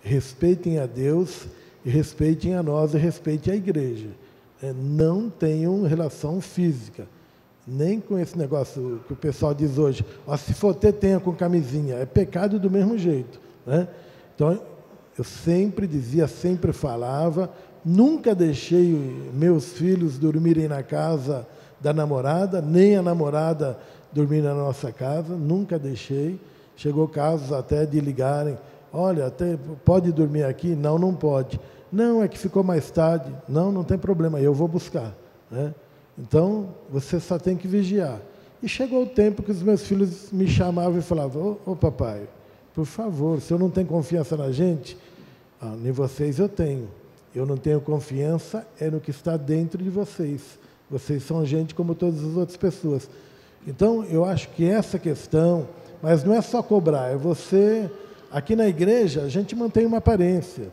respeitem a Deus, e respeitem a nós, e respeitem a igreja. Não tenham relação física, nem com esse negócio que o pessoal diz hoje, se for ter, tenha com camisinha. É pecado do mesmo jeito, né? Então, eu sempre dizia, sempre falava, nunca deixei meus filhos dormirem na casa da namorada, nem a namorada dormir na nossa casa, nunca deixei. Chegou casos até de ligarem, olha, até pode dormir aqui? Não, não pode. Não, é que ficou mais tarde. Não, não tem problema, eu vou buscar, né? Então, você só tem que vigiar. E chegou o tempo que os meus filhos me chamavam e falavam, ô papai, por favor, o senhor não tem confiança na gente? Nem vocês eu tenho. Eu não tenho confiança, é no que está dentro de vocês. Vocês são gente como todas as outras pessoas. Então, eu acho que essa questão, mas não é só cobrar, é você... Aqui na igreja, a gente mantém uma aparência,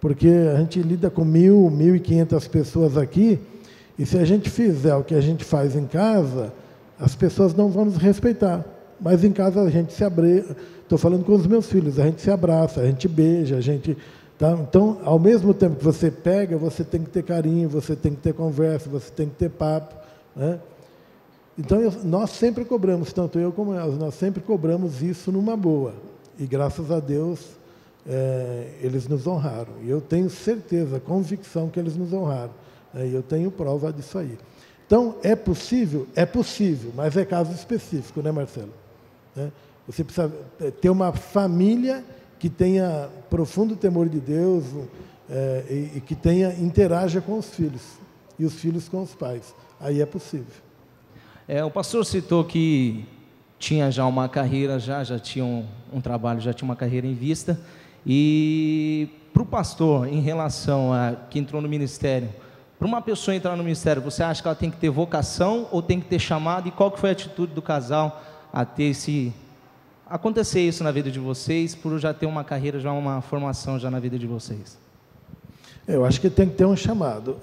porque a gente lida com 1.000, 1.500 pessoas aqui, e se a gente fizer o que a gente faz em casa, as pessoas não vão nos respeitar. Mas em casa a gente se abraça, estou falando com os meus filhos, a gente se abraça, a gente beija, a gente... Tá? Então, ao mesmo tempo que você pega, você tem que ter carinho, você tem que ter conversa, você tem que ter papo, né? Então, nós sempre cobramos, tanto eu como elas, nós sempre cobramos isso numa boa. E, graças a Deus, eles nos honraram. E eu tenho certeza, convicção que eles nos honraram. E eu tenho prova disso aí. Então, é possível? É possível, mas é caso específico, né, Marcelo? Você precisa ter uma família que tenha profundo temor de Deus e que interaja com os filhos, e os filhos com os pais. Aí é possível. O pastor citou que tinha já uma carreira, já tinha um trabalho, já tinha uma carreira em vista. E para o pastor, em relação a que entrou no ministério, para uma pessoa entrar no ministério, você acha que ela tem que ter vocação ou tem que ter chamado? E qual que foi a atitude do casal a ter acontecer isso na vida de vocês, por já ter uma carreira, já uma formação já na vida de vocês? Eu acho que tem que ter um chamado.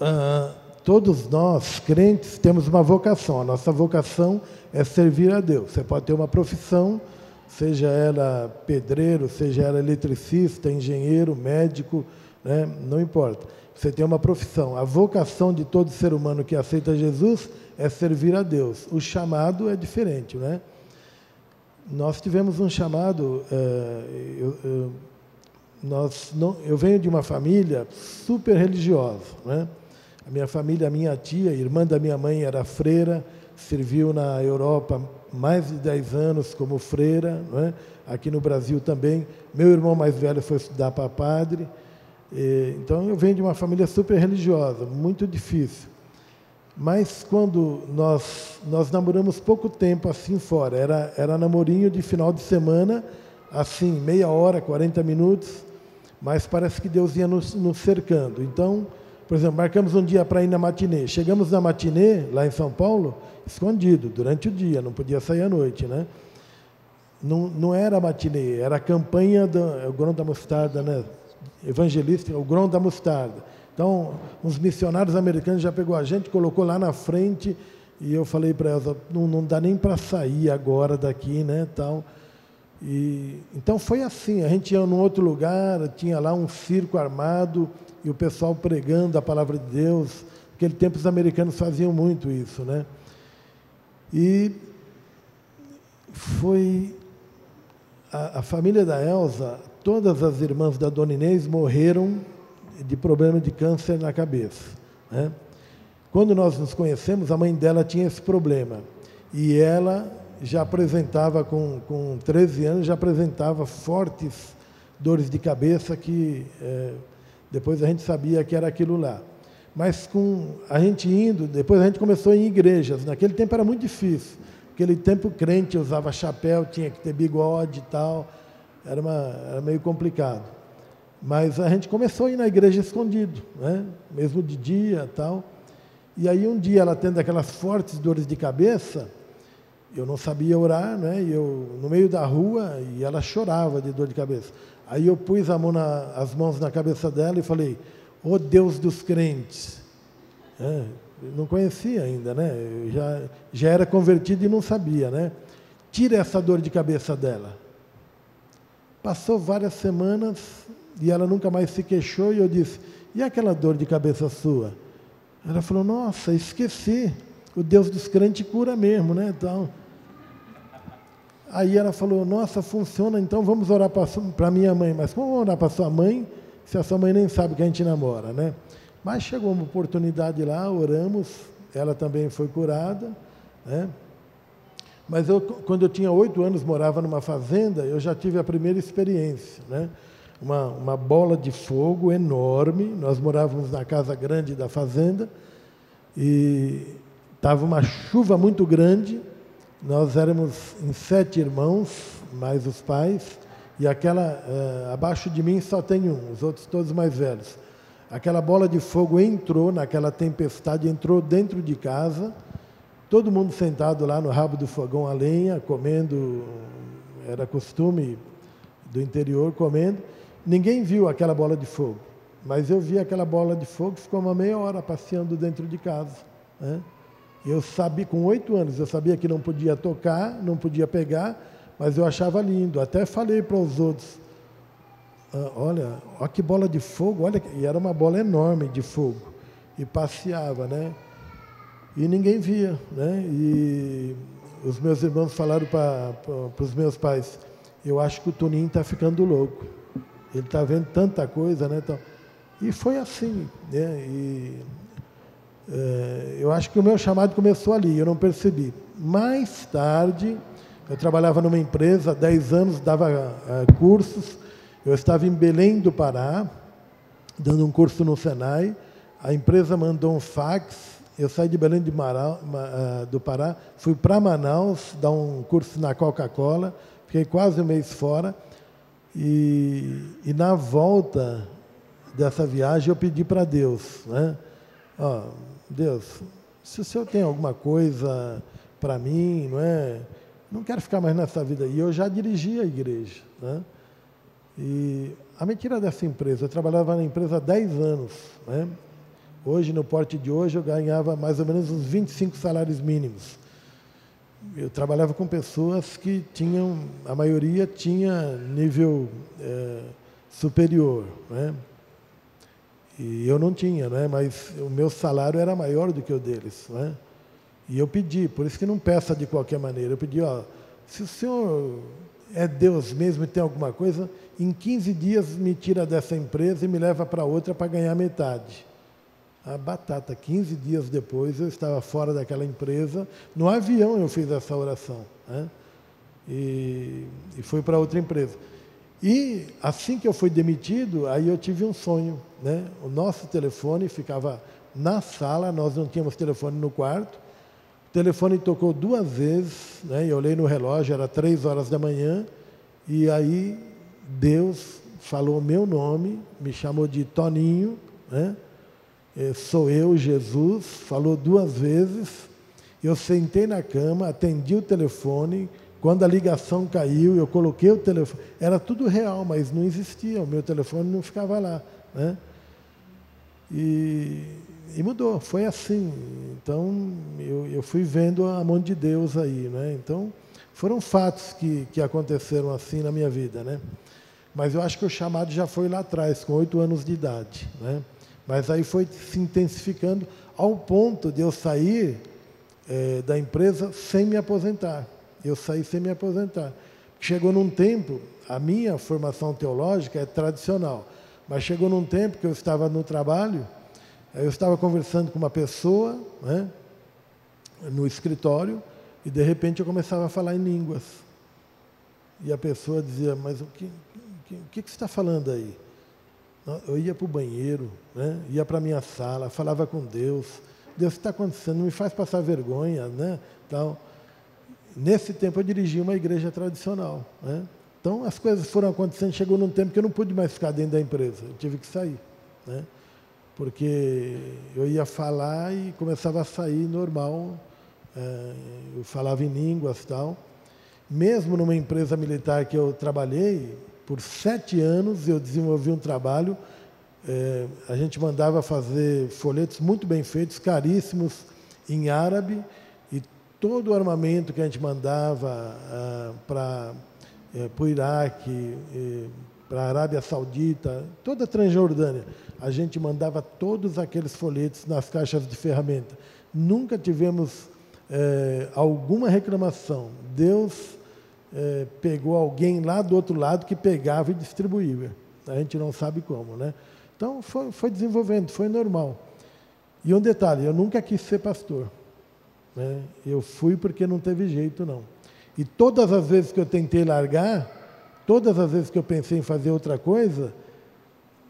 Todos nós, crentes, temos uma vocação. A nossa vocação é servir a Deus. Você pode ter uma profissão, seja ela pedreiro, seja ela eletricista, engenheiro, médico, né? Não importa. Você tem uma profissão. A vocação de todo ser humano que aceita Jesus é servir a Deus. O chamado é diferente, né? Nós tivemos um chamado... eu venho de uma família super religiosa, né? A minha família, a minha tia, irmã da minha mãe, era freira, serviu na Europa mais de 10 anos como freira, né? Aqui no Brasil também. Meu irmão mais velho foi estudar para padre. Então, eu venho de uma família super religiosa, muito difícil. Mas quando nós namoramos pouco tempo assim fora, era namorinho de final de semana, assim, meia hora, 40 minutos, mas parece que Deus ia nos cercando. Então, por exemplo, marcamos um dia para ir na matinê. Chegamos na matinê, lá em São Paulo, escondido, durante o dia, não podia sair à noite, né? Não era matinê, era a campanha do grão da mostarda, né? Evangelista, o grão da mostarda. Então, uns missionários americanos já pegou a gente, colocou lá na frente, e eu falei para elas, não dá nem para sair agora daqui, né, tal. Então, foi assim, a gente ia num outro lugar, tinha lá um circo armado, e o pessoal pregando a palavra de Deus. Naquele tempo, os americanos faziam muito isso, né? E foi... A família da Elza, todas as irmãs da Dona Inês morreram de problema de câncer na cabeça, né? Quando nós nos conhecemos, a mãe dela tinha esse problema. E ela já apresentava, com 13 anos, já apresentava fortes dores de cabeça que depois a gente sabia que era aquilo lá. Mas com a gente indo, depois a gente começou a ir em igrejas. Naquele tempo era muito difícil. Naquele tempo o crente usava chapéu, tinha que ter bigode e tal. Era meio complicado. Mas a gente começou a ir na igreja escondido, né? Mesmo de dia e tal. E aí um dia ela tendo aquelas fortes dores de cabeça, eu não sabia orar, né? E eu no meio da rua, e ela chorava de dor de cabeça. Aí eu pus as mãos na cabeça dela e falei, ô Deus dos crentes. Eu não conhecia ainda, né? Eu já era convertido e não sabia, né? Tira essa dor de cabeça dela. Passou várias semanas, E ela nunca mais se queixou, e eu disse, e aquela dor de cabeça sua? Ela falou, nossa, esqueci, o Deus dos crentes cura mesmo, né? Então, aí ela falou, nossa, funciona, então vamos orar para minha mãe. Mas como vamos orar para sua mãe, se a sua mãe nem sabe que a gente namora, né? Mas chegou uma oportunidade lá, oramos, ela também foi curada, né? Mas quando eu tinha 8 anos, morava numa fazenda, eu já tive a primeira experiência, né? Uma bola de fogo enorme, nós morávamos na casa grande da fazenda, e estava uma chuva muito grande, nós éramos em 7 irmãos, mais os pais, e abaixo de mim só tem um, os outros todos mais velhos. Aquela bola de fogo entrou naquela tempestade, entrou dentro de casa, todo mundo sentado lá no rabo do fogão a lenha, comendo, era costume do interior, comendo. Ninguém viu aquela bola de fogo, mas eu vi aquela bola de fogo, ficou uma meia hora passeando dentro de casa, né? Eu sabia, com 8 anos, eu sabia que não podia tocar, não podia pegar, mas eu achava lindo. Até falei para os outros, olha que bola de fogo, olha, e era uma bola enorme de fogo, e passeava, né? E ninguém via, né? E os meus irmãos falaram para os meus pais, eu acho que o Toninho está ficando louco, ele está vendo tanta coisa, né? Então, e foi assim, né? Eu acho que o meu chamado começou ali, eu não percebi. Mais tarde, eu trabalhava numa empresa, 10 anos, dava cursos, eu estava em Belém do Pará, dando um curso no Senai, a empresa mandou um fax, eu saí de Belém do Pará, fui para Manaus, dar um curso na Coca-Cola, fiquei quase um mês fora, e na volta dessa viagem eu pedi para Deus, né? Deus, se o Senhor tem alguma coisa para mim, não quero ficar mais nessa vida. E eu já dirigia a igreja, né? E a mentira dessa empresa, eu trabalhava na empresa há 10 anos, né? Hoje, no porte de hoje, eu ganhava mais ou menos uns 25 salários mínimos. Eu trabalhava com pessoas que tinham, a maioria tinha nível superior, né? E eu não tinha, né? Mas o meu salário era maior do que o deles, né? E eu pedi, por isso que não peça de qualquer maneira, eu pedi, se o senhor é Deus mesmo e tem alguma coisa, em 15 dias me tira dessa empresa e me leva para outra para ganhar metade. A batata, 15 dias depois eu estava fora daquela empresa, no avião eu fiz essa oração, né? E fui para outra empresa. E assim que eu fui demitido, aí eu tive um sonho, né? O nosso telefone ficava na sala, nós não tínhamos telefone no quarto, o telefone tocou 2 vezes, né? Eu olhei no relógio, era 3 horas da manhã, e aí Deus falou meu nome, me chamou de Toninho, né? Sou eu, Jesus, falou 2 vezes, eu sentei na cama, atendi o telefone, quando a ligação caiu, eu coloquei o telefone, era tudo real, mas não existia, o meu telefone não ficava lá, né? E mudou, foi assim. Então, eu fui vendo a mão de Deus aí, né? Então, foram fatos que aconteceram assim na minha vida, né? Mas eu acho que o chamado já foi lá atrás, com 8 anos de idade, né? Mas aí foi se intensificando ao ponto de eu sair da empresa sem me aposentar. Eu saí sem me aposentar. Chegou num tempo, a minha formação teológica é tradicional, mas chegou num tempo que eu estava no trabalho, eu estava conversando com uma pessoa, né, no escritório, e de repente eu começava a falar em línguas. E a pessoa dizia, mas o que você está falando aí? Eu ia para o banheiro, né, ia para a minha sala, falava com Deus. Deus, o que está acontecendo? Não me faz passar vergonha, né? Tal. Nesse tempo eu dirigi uma igreja tradicional, né? Então as coisas foram acontecendo, chegou num tempo que eu não pude mais ficar dentro da empresa, eu tive que sair, né? Porque eu ia falar e começava a sair normal, eu falava em línguas e tal. Mesmo numa empresa militar que eu trabalhei, por 7 anos eu desenvolvi um trabalho, a gente mandava fazer folhetos muito bem feitos, caríssimos, em árabe, e todo o armamento que a gente mandava para o Iraque, para a Arábia Saudita, toda a Transjordânia, a gente mandava todos aqueles folhetos nas caixas de ferramenta. Nunca tivemos alguma reclamação. Deus pegou alguém lá do outro lado que pegava e distribuía. A gente não sabe como, né? Então, foi desenvolvendo, foi normal. E um detalhe, eu nunca quis ser pastor, né? Eu fui porque não teve jeito, não. E todas as vezes que eu tentei largar, todas as vezes que eu pensei em fazer outra coisa,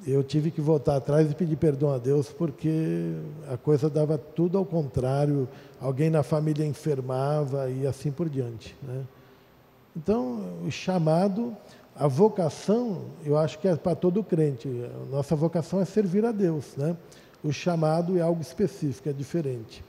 eu tive que voltar atrás e pedir perdão a Deus, porque a coisa dava tudo ao contrário, alguém na família enfermava e assim por diante, né? Então, o chamado, a vocação, eu acho que é para todo crente. A nossa vocação é servir a Deus, né? O chamado é algo específico, é diferente.